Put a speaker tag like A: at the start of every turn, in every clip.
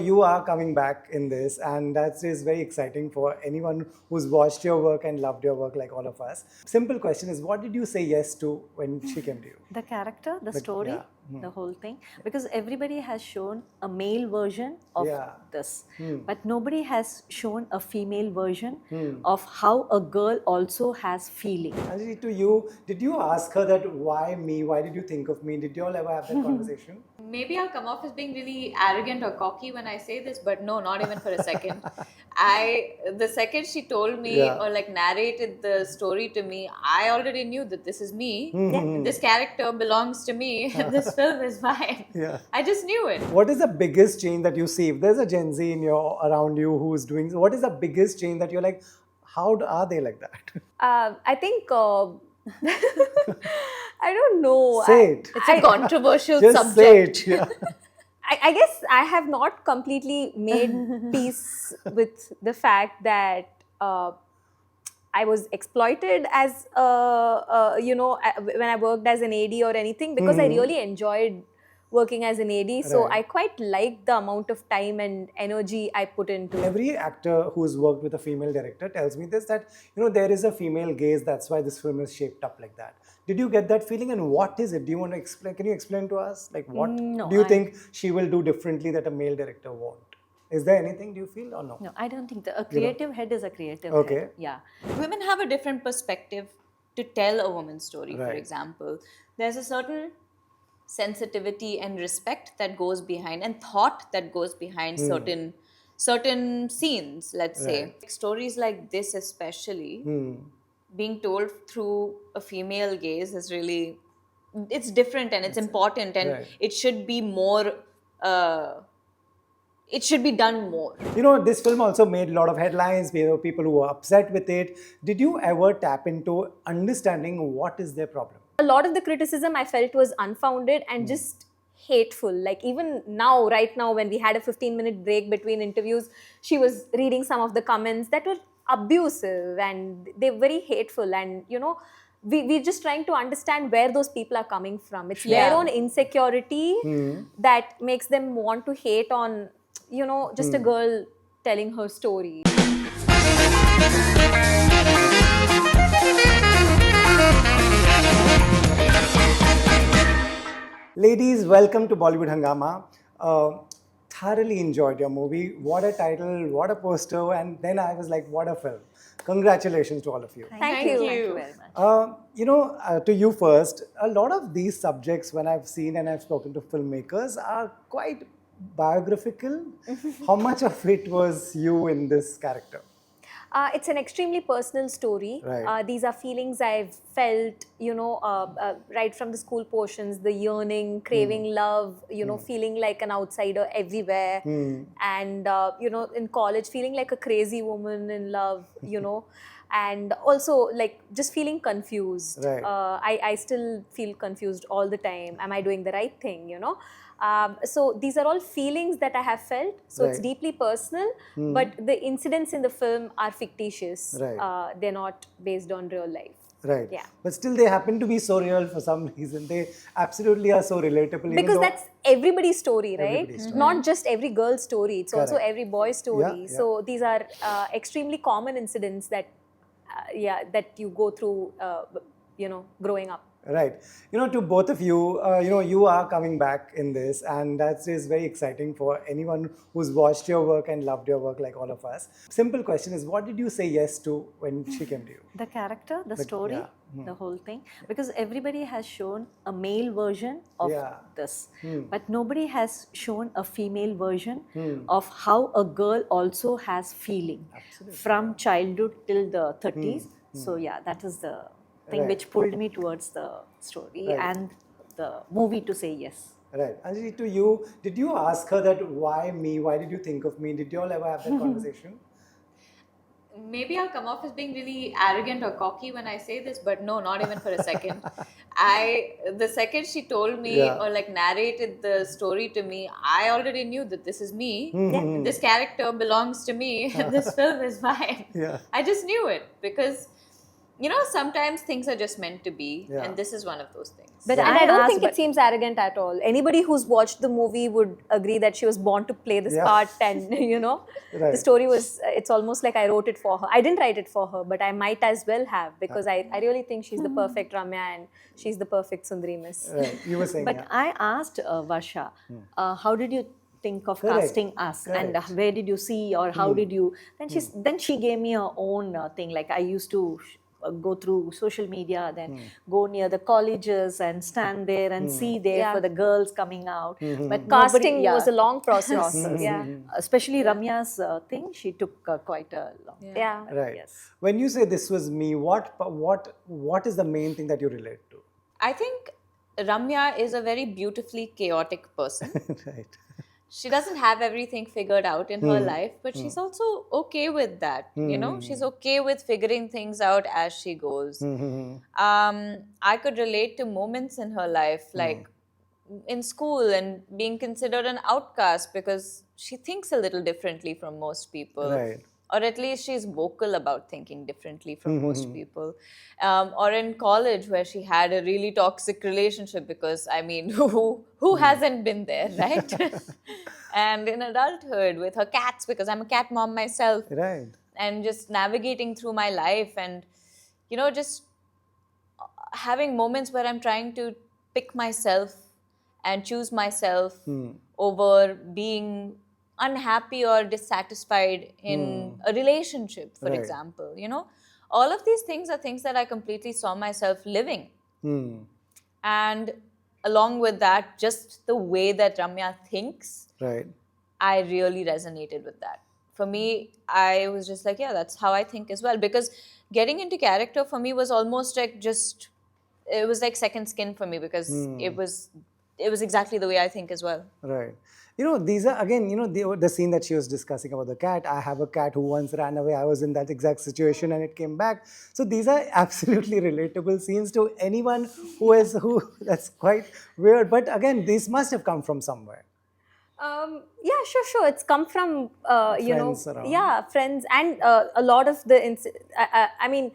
A: You are coming back in this, and that is very exciting for anyone who's watched your work and loved your work like all of us. Simple question is, what did you say yes to when she came to you?
B: The character, the story,
A: yeah.
B: the whole thing. Because everybody has shown a male version of this, but nobody has shown a female version of how a girl also has feeling.
A: Anjali, to you, did you ask her that why me? Why did you think of me? Did you all ever have that conversation?
C: Maybe I'll come off as being really arrogant or cocky when I say this, but no, not even for a second. The second she told me or like narrated the story to me, I already knew that this is me. This character belongs to me. This film is mine. I just knew it.
A: What is the biggest change that you see? If there's a Gen Z in your around you who's doing, what is the biggest change that you're like, how are they like that?
D: I think I don't know.
A: Say it.
C: It's a controversial
A: Just
C: subject.
A: Say it. Yeah.
D: I guess I have not completely made peace with the fact that I was exploited as, when I worked as an AD or anything, because I really enjoyed working as an AD. So I quite liked the amount of time and energy I put into it.
A: Every actor who's worked with a female director tells me this, that there is a female gaze, that's why this film is shaped up like that. Did you get that feeling, and what is it? Do you want to explain? Can you explain to us? Like, what do you think she will do differently that a male director won't? Is there anything, do you feel, or no?
B: No, I don't think a creative head is a creative head. Yeah.
C: Women have a different perspective to tell a woman's story, for example. There's a certain sensitivity and respect that goes behind, and thought that goes behind certain scenes, let's say. Stories like this especially, being told through a female gaze is really, it's different and it's important, and it should be more, it should be done more.
A: This film also made a lot of headlines. There were people who were upset with it. Did you ever tap into understanding what is their problem?
D: A lot of the criticism I felt was unfounded and just hateful. Like even now, right now, when we had a 15-minute break between interviews, she was reading some of the comments that were abusive and they're very hateful. And, we're just trying to understand where those people are coming from. It's their own insecurity that makes them want to hate on, just a girl telling her story.
A: Ladies, welcome to Bollywood Hungama. Thoroughly enjoyed your movie. What a title, what a poster, and then I was like, what a film. Congratulations to all of you.
D: Thank you.
B: Thank you very much.
A: To you first, a lot of these subjects, when I've seen and I've spoken to filmmakers, are quite biographical. How much of it was you in this character?
D: It's an extremely personal story. These are feelings I've felt, right from the school portions, the yearning, craving love, feeling like an outsider everywhere. And, in college, feeling like a crazy woman in love, and also like just feeling confused. I still feel confused all the time. Am I doing the right thing, So these are all feelings that I have felt. So it's deeply personal, but the incidents in the film are fictitious. They're not based on real life. Yeah.
A: But still they happen to be so real for some reason. They absolutely are so relatable.
D: Because that's everybody's story, right? Not just every girl's story. It's also every boy's story. So these are extremely common incidents that, that you go through, growing up.
A: Right. To both of you, you are coming back in this, and that is very exciting for anyone who's watched your work and loved your work like all of us. Simple question is, what did you say yes to when she came to you?
B: The character, the story, the whole thing. Because everybody has shown a male version of this, but nobody has shown a female version of how a girl also has feeling from childhood till the 30s. So that is the thing which pulled me towards the story and the movie to say yes.
A: Right. Anjali, to you, did you ask her that why me? Why did you think of me? Did you all ever have that conversation?
C: Maybe I'll come off as being really arrogant or cocky when I say this, but no, not even for a second. The second she told me or like narrated the story to me, I already knew that this is me. This character belongs to me. This film is mine. I just knew it because sometimes things are just meant to be, and this is one of those things.
D: But I don't think it seems arrogant at all. Anybody who's watched the movie would agree that she was born to play this part, and the story was, it's almost like I wrote it for her. I didn't write it for her, but I might as well have, because I really think she's the perfect Ramya and she's the perfect Sundari Miss.
A: Right. You were saying,
B: but I asked Varsha, how did you think of casting us, and where did you see, or how did you? Then she gave me her own thing. Like, I used to go through social media, then go near the colleges and stand there and see there for the girls coming out. But
D: casting was a long process.
B: Especially Ramya's thing, she took quite a long.
A: Right.
B: Yes.
A: When you say this was me, what is the main thing that you relate to?
C: I think Ramya is a very beautifully chaotic person.
A: Right.
C: She doesn't have everything figured out in her life, but she's also okay with that. She's okay with figuring things out as she goes. I could relate to moments in her life, like in school and being considered an outcast because she thinks a little differently from most people.
A: Right.
C: Or at least she's vocal about thinking differently from most people. Or in college, where she had a really toxic relationship, because I mean, who hasn't been there, right? And in adulthood with her cats, because I'm a cat mom myself.
A: Right.
C: And just navigating through my life, and just having moments where I'm trying to pick myself and choose myself over being unhappy or dissatisfied in a relationship, for example. All of these things are things that I completely saw myself living. And along with that, just the way that Ramya thinks, I really resonated with that. For me, I was just like, yeah, that's how I think as well. Because getting into character for me was almost like it was like second skin for me, because it was exactly the way I think as well.
A: Right. These are, again, the scene that she was discussing about the cat. I have a cat who once ran away. I was in that exact situation and it came back. So these are absolutely relatable scenes to anyone who that's quite weird. But again, these must have come from somewhere.
D: Yeah, sure. It's come from,
A: friends around.
D: friends, and a lot of the, I mean,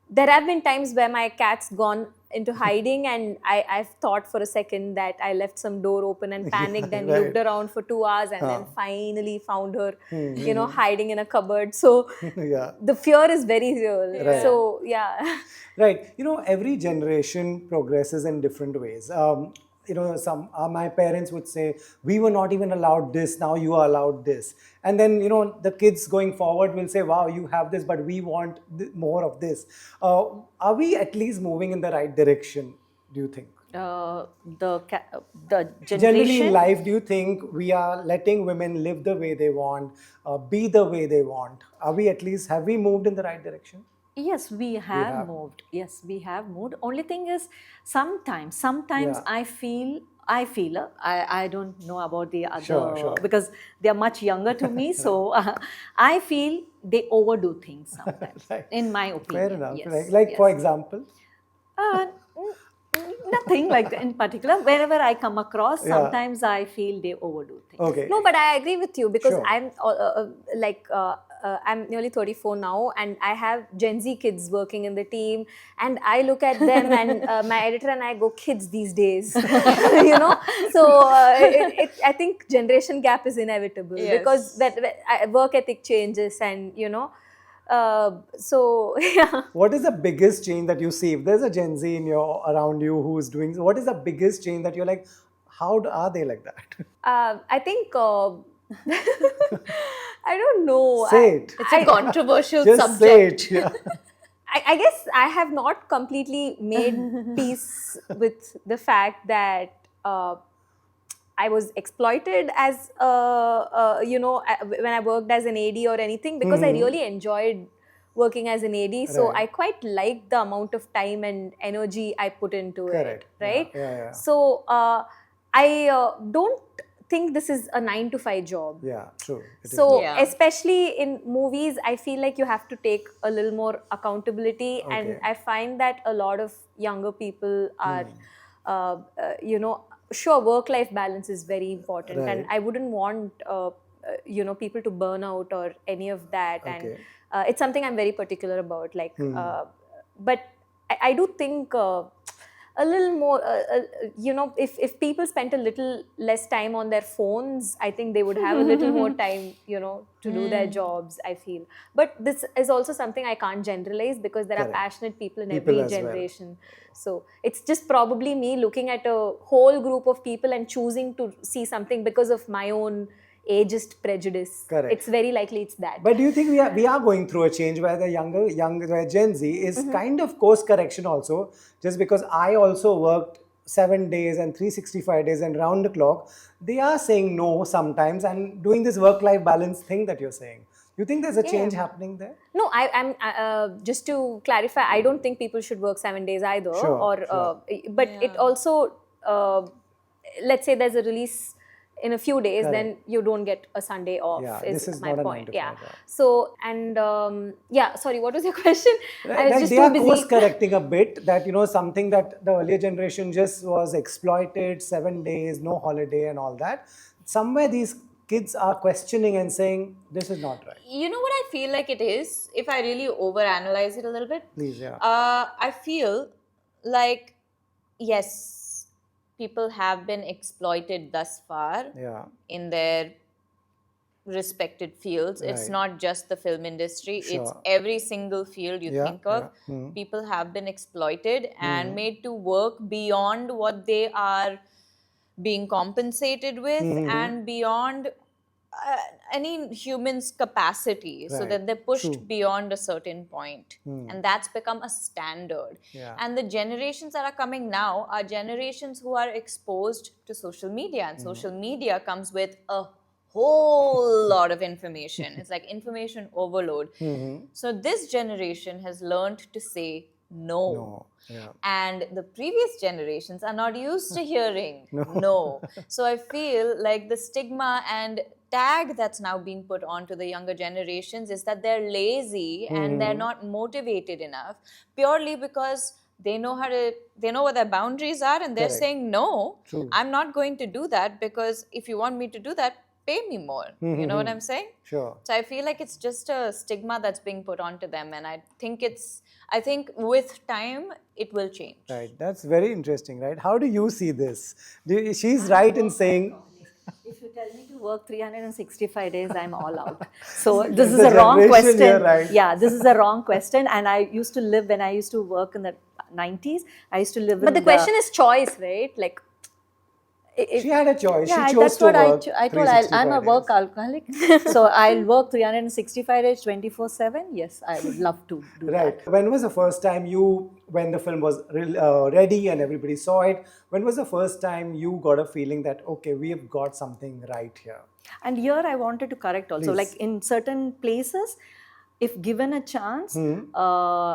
D: there have been times where my cat's gone into hiding, and I've thought for a second that I left some door open and panicked and looked around for 2 hours and then finally found her, hiding in a cupboard. So the fear is very real.
A: Right.
D: So, yeah.
A: Right. Every generation progresses in different ways. Some my parents would say, we were not even allowed this, now you are allowed this. And then, the kids going forward will say, wow, you have this, but we want more of this. Are we at least moving in the right direction, do you think?
B: The generation?
A: Generally in life, do you think we are letting women live the way they want, be the way they want? Have we moved in the right direction?
B: Yes, we have moved. Yes, we have moved. Only thing is, sometimes I feel, I don't know about the other,
A: sure.
B: because they are much younger to me. So I feel they overdo things sometimes, in my opinion.
A: Fair enough.
B: Yes,
A: like for example?
B: Nothing like that in particular. Whenever I come across, sometimes I feel they overdo things.
A: Okay.
D: No, but I agree with you, because I'm I'm nearly 34 now, and I have Gen Z kids working in the team, and I look at them and my editor and I go, kids these days, So I think generation gap is inevitable, because that work ethic changes, and so yeah.
A: What is the biggest change that you see? If there's a Gen Z around you who's doing, what is the biggest change that you're like, how are they like that?
D: I think I don't know.
A: Say it.
C: It's a controversial
A: Just
C: subject.
A: Say it. Yeah.
D: I guess I have not completely made peace with the fact that I was exploited as, when I worked as an AD or anything, because I really enjoyed working as an AD. So I quite liked the amount of time and energy I put into it. Right?
A: Yeah.
D: So I don't think this is a 9-to-5 job.
A: Yeah, true.
D: So especially in movies, I feel like you have to take a little more accountability, and I find that a lot of younger people are, sure, work-life balance is very important, and I wouldn't want people to burn out or any of that, and it's something I'm very particular about. Like but I do think a little more, if people spent a little less time on their phones, I think they would have a little more time, to do their jobs, I feel. But this is also something I can't generalize, because there are passionate people in every generation. So it's just probably me looking at a whole group of people and choosing to see something because of my own ageist prejudice.
A: Correct.
D: It's very likely it's that.
A: But do you think we are going through a change where the where Gen Z is kind of course correction also, just because I also worked 7 days and 365 days and round the clock, they are saying no sometimes and doing this work-life balance thing that you're saying. You think there's a change happening there?
D: No, I'm just to clarify, I don't think people should work 7 days either. But it also, let's say there's a release in a few days, then you don't get a Sunday off.
A: Yeah,
D: is
A: this is
D: my
A: not
D: point.
A: A 9 to 5
D: Yeah. So, and sorry, what was your question? I was
A: Like
D: just
A: they
D: too
A: are
D: busy.
A: course correcting a bit that, something that the earlier generation just was exploited, 7 days, no holiday and all that. Somewhere these kids are questioning and saying, this is not right.
C: You know what I feel like it is? If I really overanalyze it a little bit.
A: Please, yeah.
C: I feel like, yes, people have been exploited thus far in their respected fields. It's not just the film industry. It's every single field you think of. People have been exploited and made to work beyond what they are being compensated with and beyond any human's capacity, so that they're pushed beyond a certain point. And that's become a standard. And the generations that are coming now are generations who are exposed to social media, and social media comes with a whole lot of information. It's like information overload. So this generation has learned to say no. And the previous generations are not used to hearing no. So I feel like the stigma and tag that's now being put onto the younger generations is that they're lazy and they're not motivated enough, purely because they know what their boundaries are, and they're saying no. I'm not going to do that, because if you want me to do that, pay me more. You know what I'm saying?
A: Sure.
C: So I feel like it's just a stigma that's being put onto them, and I think with time it will change.
A: Right. That's very interesting, right? How do you see this? She's right in saying,
B: if you tell me to work 365 days, I'm all out. So this is a wrong question.
A: Right.
B: Yeah, this is a wrong question. And when I used to work in the 90s, I used to live in
D: But the question is choice, right? Like,
A: she had a choice.
B: Yeah,
A: she chose
B: that's
A: to
B: what
A: work.
B: I told. I'm a work alcoholic, so I'll work 365 days, 24/7. Yes, I would love to do that.
A: Right. When was the first time when the film was ready and everybody saw it, when was the first time you got a feeling that, okay, we have got something right here?
B: And here I wanted to correct also, like in certain places, if given a chance,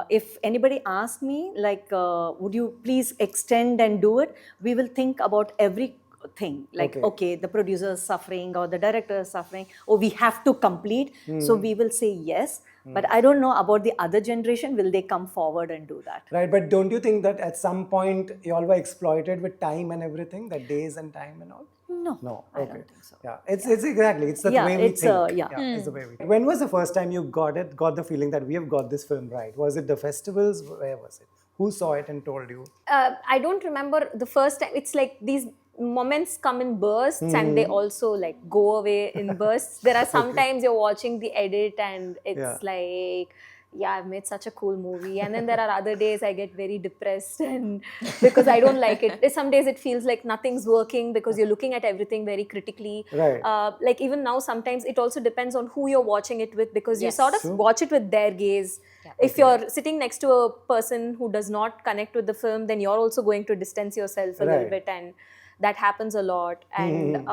B: if anybody asks me, like, would you please extend and do it, we will think about every thing, like, okay, the producer is suffering or the director is suffering, or we have to complete, so we will say yes. But I don't know about the other generation, will they come forward and do that?
A: Right, but don't you think that at some point you all were exploited with time and everything, the days and time and all?
B: No,
A: Okay.
B: I don't think so.
A: Yeah, it's exactly, it's the way we think. It's the way we think. When was the first time you got the feeling that we have got this film right? Was it the festivals? Where was it? Who saw it and told you?
D: I don't remember the first time. It's like these moments come in bursts and they also like go away in bursts. There are sometimes you're watching the edit and it's like, yeah, I've made such a cool movie. And then there are other days I get very depressed and because I don't like it. Some days it feels like nothing's working because you're looking at everything very critically.
A: Right.
D: Like even now, sometimes it also depends on who you're watching it with, because you sort of watch it with their gaze. Yeah. If you're sitting next to a person who does not connect with the film, then you're also going to distance yourself a little bit, and that happens a lot. And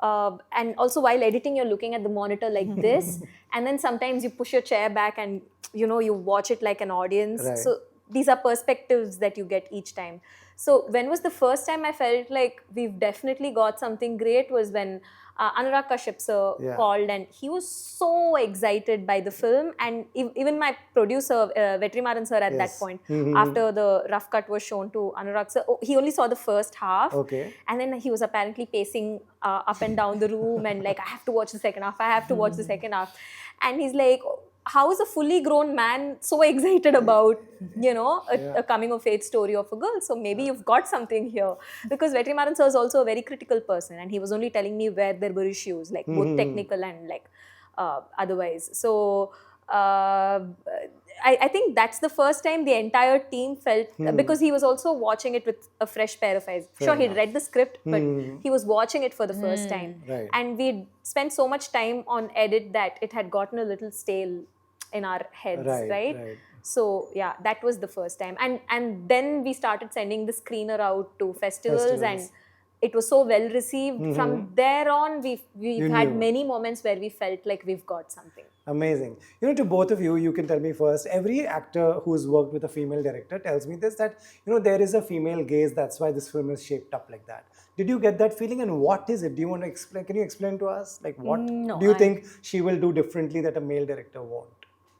D: and also while editing, you're looking at the monitor like this, and then sometimes you push your chair back and you watch it like an audience.
A: Right.
D: So these are perspectives that you get each time. So when was the first time I felt like we've definitely got something great was when Anurag Kashyap sir called, and he was so excited by the film, and even my producer Vetrimaran sir at that point, after the rough cut was shown to Anurag sir, he only saw the first half, and then he was apparently pacing up and down the room and like, I have to watch the second half, and he's like, how is a fully grown man so excited about, a coming of age story of a girl? So maybe you've got something here. Because Vetrimaran sir is also a very critical person, and he was only telling me where there were issues, like both technical and like otherwise. So I think that's the first time the entire team felt, because he was also watching it with a fresh pair of eyes. Sure, he'd read the script, but he was watching it for the first time.
A: Right.
D: And we'd spent so much time on edit that it had gotten a little stale in our heads, right? So yeah, that was the first time. And then we started sending the screener out to festivals. And it was so well received. From there on, we've had many moments where we felt like we've got something.
A: Amazing. To both of you, you can tell me first, every actor who's worked with a female director tells me this, that, there is a female gaze, that's why this film is shaped up like that. Did you get that feeling, and what is it? Do you want to explain? Can you explain to us? Like, what do you think she will do differently that a male director won't?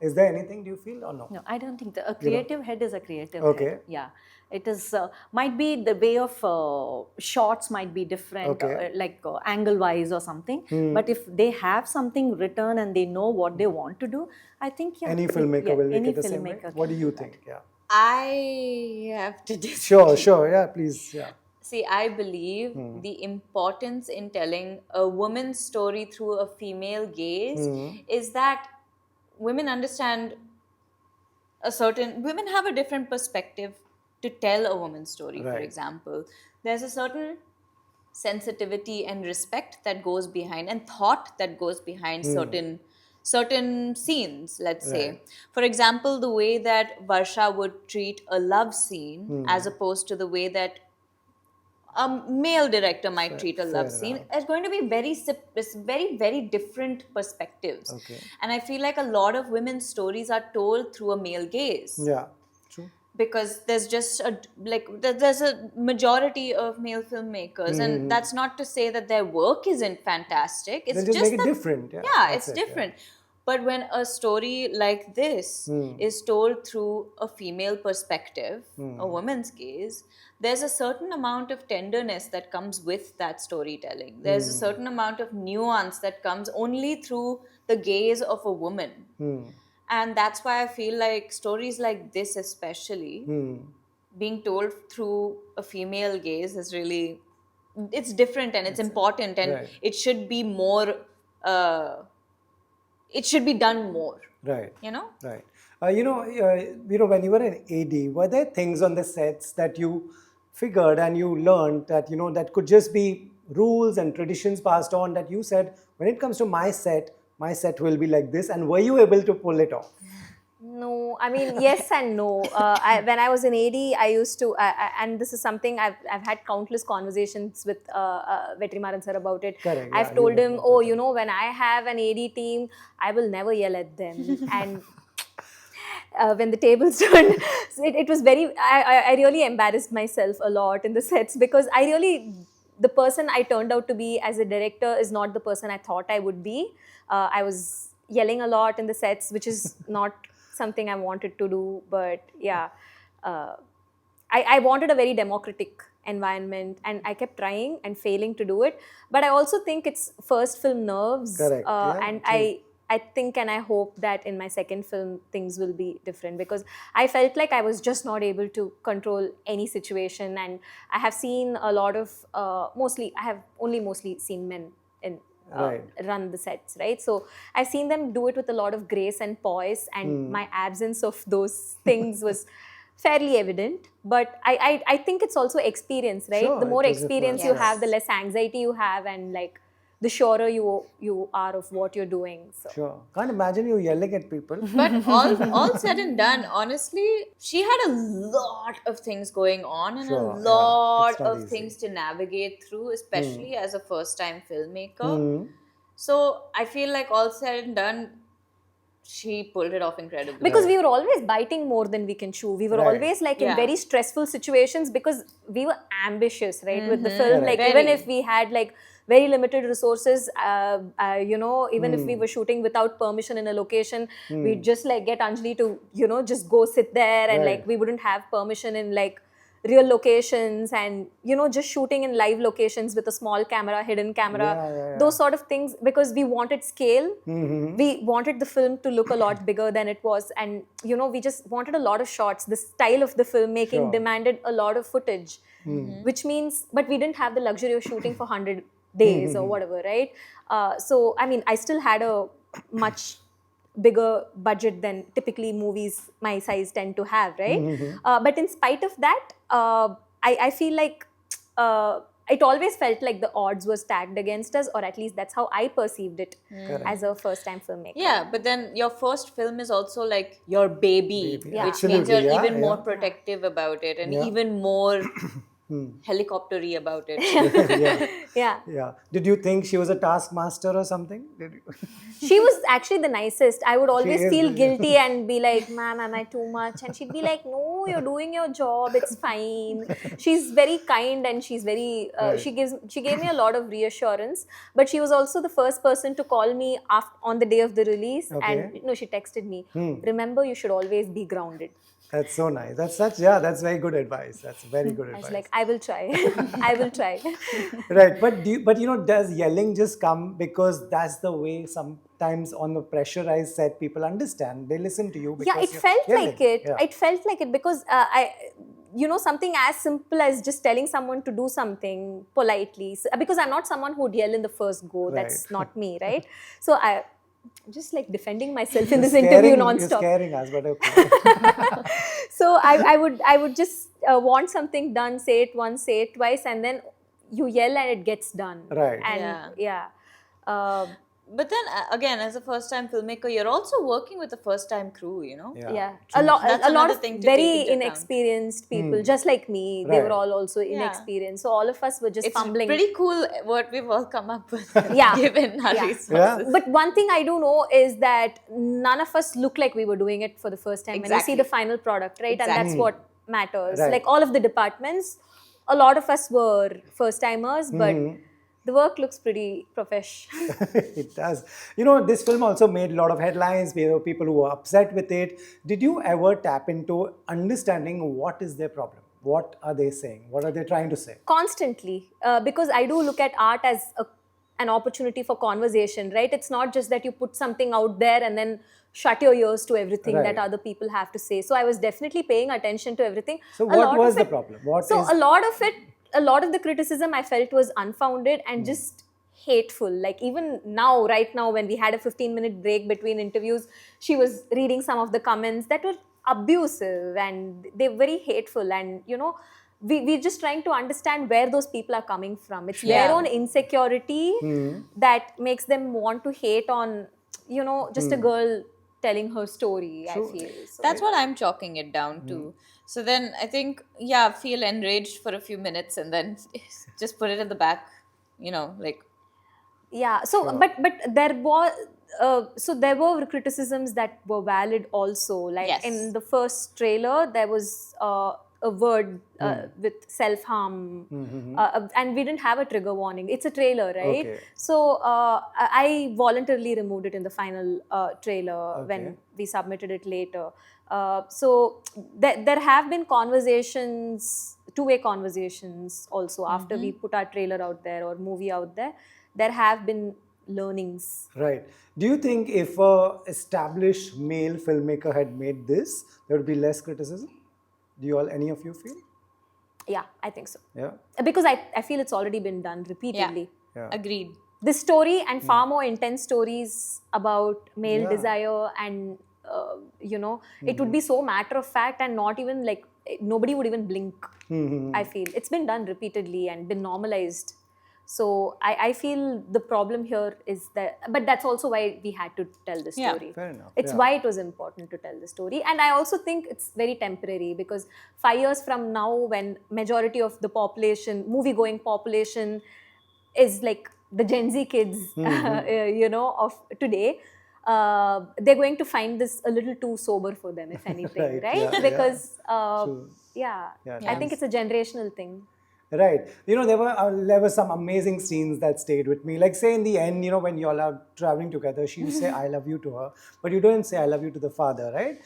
A: Is there anything, do you feel, or no?
B: No, I don't think a creative head is a creative head. Yeah. It is, might be the way of shots might be different, like angle-wise or something. But if they have something written and they know what they want to do, I think,
A: any filmmaker will make it the same way. What do you think? Yeah.
C: I have to disagree.
A: Sure. Yeah, please. Yeah.
C: See, I believe the importance in telling a woman's story through a female gaze is that women understand women have a different perspective to tell a woman's story, for example. There's a certain sensitivity and respect that goes behind, and thought that goes behind certain scenes, let's say. For example, the way that Varsha would treat a love scene as opposed to the way that a male director might treat a love scene is going to be very different perspectives. And I feel like a lot of women's stories are told through a male gaze.
A: Yeah, true.
C: Because there's just there's a majority of male filmmakers, and that's not to say that their work isn't fantastic. It's
A: just make it different.
C: Yeah, it's different. Yeah. But when a story like this is told through a female perspective, a woman's gaze, there's a certain amount of tenderness that comes with that storytelling. There's a certain amount of nuance that comes only through the gaze of a woman. And that's why I feel like stories like this especially, being told through a female gaze is really, it's different and it's important, and it should be more, it should be done more.
A: Right.
C: Right.
A: When you were an AD, were there things on the sets that you figured and you learned that, that could just be rules and traditions passed on, that you said, when it comes to my set will be like this, and were you able to pull it off?
D: No, I mean, yes and no. When I was in AD, I used to, and this is something I've had countless conversations with Vetrimaran sir about it.
A: Correct,
D: I've told him, when I have an AD team, I will never yell at them. And when the tables turned, it was I really embarrassed myself a lot in the sets, because the person I turned out to be as a director is not the person I thought I would be. I was yelling a lot in the sets, which is not something I wanted to do, but yeah, I wanted a very democratic environment, and I kept trying and failing to do it. But I also think it's first film nerves.
A: Correct.
D: And I think and I hope that in my second film things will be different, because I felt like I was just not able to control any situation. And I have seen a lot of I have only mostly seen men in run the sets, right? So I've seen them do it with a lot of grace and poise, and my absence of those things was fairly evident. But I think it's also experience, right?
A: Sure,
D: the more experience you have, the less anxiety you have, and like the surer you are of what you're doing. So.
A: Sure. Can't imagine you yelling at people.
C: But all said and done, honestly, she had a lot of things going on, and a lot of things to navigate through, especially as a first-time filmmaker. So I feel like all said and done, she pulled it off incredibly.
D: Because we were always biting more than we can chew. We were always like in very stressful situations, because we were ambitious, right? With the film, like even if we had like very limited resources, even if we were shooting without permission in a location, we'd just like get Anjali to, just go sit there, and like we wouldn't have permission in like real locations and, you know, just shooting in live locations with a small camera, hidden camera, those sort of things, because we wanted scale. We wanted the film to look a lot bigger than it was. And, you know, we just wanted a lot of shots. The style of the filmmaking demanded a lot of footage, which means, but we didn't have the luxury of shooting for 100 days or whatever, right? So, I mean, I still had a much bigger budget than typically movies my size tend to have, right? But in spite of that, I feel like it always felt like the odds were stacked against us, or at least that's how I perceived it as a first-time filmmaker.
C: Yeah, but then your first film is also like your baby, which means you're even more protective about it and even more helicoptery about it.
D: Yeah.
A: Did you think she was a taskmaster or something?
D: She was actually the nicest. I would always feel guilty and be like, ma'am, am I too much? And she'd be like, no, you're doing your job. It's fine. She's very kind and she's very, she gave me a lot of reassurance. But she was also the first person to call me on the day of the release. And, you know, she texted me, remember, you should always be grounded.
A: That's so nice. That's very good advice. That's very good advice.
D: I was like, I will try. I will try.
A: Right, but you know, does yelling just come because that's the way sometimes on the pressurized set people understand? They listen to you because
D: it felt
A: yelling.
D: like it. It felt like it because you know, something as simple as just telling someone to do something politely. Because I'm not someone who would yell in the first go. That's not me, right? So I'm just like defending myself in this interview non-stop.
A: You're scaring us, but okay.
D: So I would just want something done, say it once, say it twice, and then you yell and it gets done.
A: Right.
D: And
C: but then again, as a first-time filmmaker, you're also working with a first-time crew, you know?
D: Yeah. A lot of very inexperienced people, just like me. They were all also inexperienced. So all of us were just fumbling.
C: It's pretty cool what we've all come up with given our resources.
A: Yeah.
D: But one thing I do know is that none of us look like we were doing it for the first time. When you see the final product, right? And that's what matters.
A: Right.
D: Like all of the departments, a lot of us were first-timers, but the work looks pretty profesh.
A: It does. You know, this film also made a lot of headlines. There were people who were upset with it. Did you ever tap into understanding what is their problem? What are they saying? What are they trying to say?
D: Constantly. Because I do look at art as an opportunity for conversation, right? It's not just that you put something out there and then shut your ears to everything that other people have to say. So I was definitely paying attention to everything.
A: So what was the problem?
D: A lot of the criticism I felt was unfounded and just hateful. Like even now, right now, when we had a 15-minute break between interviews, she was reading some of the comments that were abusive and they're very hateful. And, you know, we're just trying to understand where those people are coming from. It's their own insecurity that makes them want to hate on, you know, just a girl telling her story, I feel. So
C: that's what I'm chalking it down to. So then I think, feel enraged for a few minutes and then just put it in the back, you know, like.
D: Yeah, so, but there was, there were criticisms that were valid also. Like in the first trailer, there was a word with self-harm and we didn't have a trigger warning. It's a trailer, right?
A: Okay.
D: So I voluntarily removed it in the final trailer when we submitted it later. So there have been conversations, two-way conversations also after we put our trailer out there or movie out there. There have been learnings.
A: Right. Do you think if a established male filmmaker had made this, there would be less criticism? Do any of you feel?
D: Yeah, I think so.
A: Yeah.
D: Because I feel it's already been done repeatedly.
C: Yeah. Agreed.
D: This story and far more intense stories about male desire and, you know, it would be so matter of fact and not even like, nobody would even blink, I feel. It's been done repeatedly and been normalized. So I feel the problem here is that, but that's also why we had to tell the story.
A: Yeah, fair enough.
D: It's why it was important to tell the story. And I also think it's very temporary because 5 years from now, when majority of the population, movie-going population is like the Gen Z kids, you know, of today, they're going to find this a little too sober for them, if anything, right?
A: Yeah,
D: because,
A: I
D: think it's a generational thing.
A: Right. There were some amazing scenes that stayed with me. Like say in the end, when y'all are traveling together, she say I love you to her, but you don't say I love you to the father, right?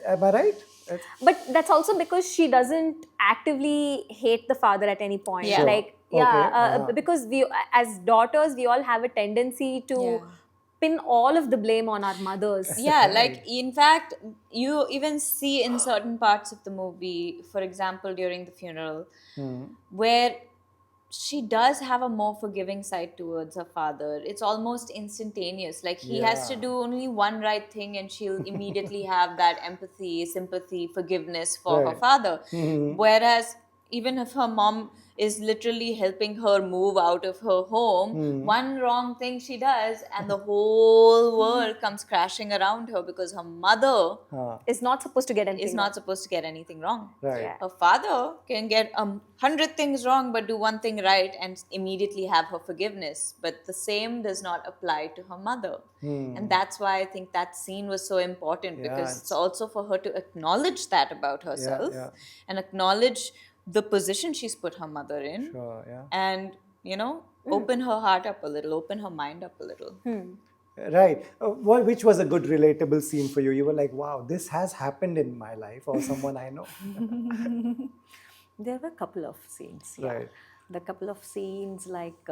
A: Am I right?
D: But that's also because she doesn't actively hate the father at any point.
C: Yeah.
A: Sure.
D: Because we as daughters, we all have a tendency to pin all of the blame on our mothers.
C: Yeah, like in fact, you even see in certain parts of the movie, for example, during the funeral, where she does have a more forgiving side towards her father. It's almost instantaneous. Like he has to do only one right thing and she'll immediately have that empathy, sympathy, forgiveness for her father. Whereas even if her mom is literally helping her move out of her home, one wrong thing she does and the whole world comes crashing around her because her mother
D: is not supposed to get
C: anything wrong.
A: Right.
D: Yeah.
C: Her father can get 100 things wrong but do one thing right and immediately have her forgiveness. But the same does not apply to her mother. And that's why I think that scene was so important, because it's also for her to acknowledge that about herself and acknowledge the position she's put her mother in, and open her heart up a little, open her mind up a little.
A: Right. Which was a good relatable scene for you? You were like, wow, this has happened in my life or someone I know.
B: There were a couple of scenes.
A: Right.
B: The couple of scenes like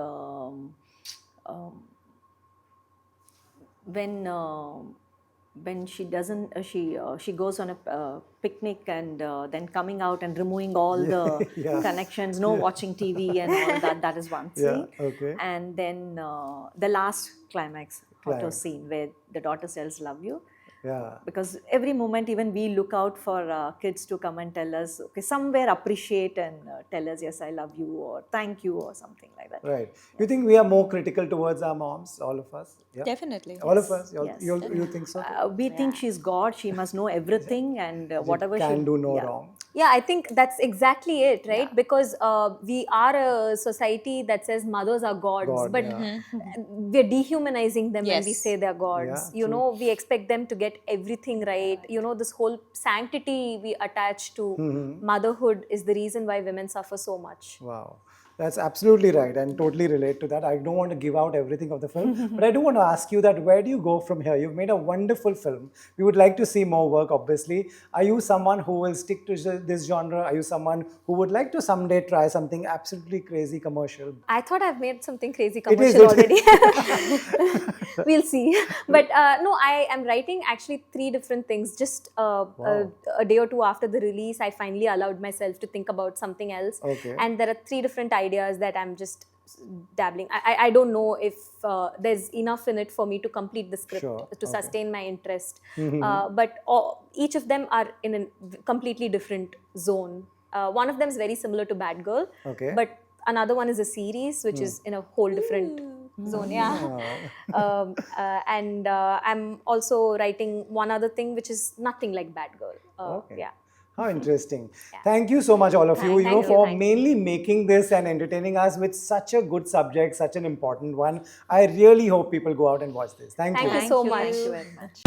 B: when she doesn't she goes on a picnic and then coming out and removing all the connections, no watching TV and all that. That is one scene.
A: Okay.
B: And then the last climax photo scene where the daughter says love you.
A: Yeah.
B: Because every moment even we look out for kids to come and tell us, okay, somewhere appreciate and tell us, yes, I love you or thank you or something like that.
A: Right. You think we are more critical towards our moms, all of us? Yeah?
C: Definitely.
A: All of us?
B: Yes.
A: You think so?
B: We think she's God, she must know everything and whatever she
A: can do no wrong.
D: Yeah, I think that's exactly it, right? Yeah. Because we are a society that says mothers are gods, but we're dehumanizing them when we say they're gods.
A: Yeah,
D: we expect them to get everything right. This whole sanctity we attach to motherhood is the reason why women suffer so much.
A: Wow. That's absolutely right, and totally relate to that. I don't want to give out everything of the film, but I do want to ask you that where do you go from here? You've made a wonderful film. We would like to see more work, obviously. Are you someone who will stick to this genre? Are you someone who would like to someday try something absolutely crazy commercial?
D: I thought I've made something crazy commercial already. We'll see. But no, I am writing actually 3 different things. Just a day or 2 after the release, I finally allowed myself to think about something else.
A: Okay.
D: And there are 3 different ideas that I'm just dabbling. I don't know if there's enough in it for me to complete the script to sustain my interest. But each of them are in a completely different zone. One of them is very similar to Bad Girl, but another one is a series which is in a whole different zone. And I'm also writing one other thing which is nothing like Bad Girl.
A: How interesting. Thank you so much, all of you, for mainly making this and entertaining us with such a good subject, such an important one. I really hope people go out and watch this. Thank you.
D: Thank you so much.
B: Thank you very much.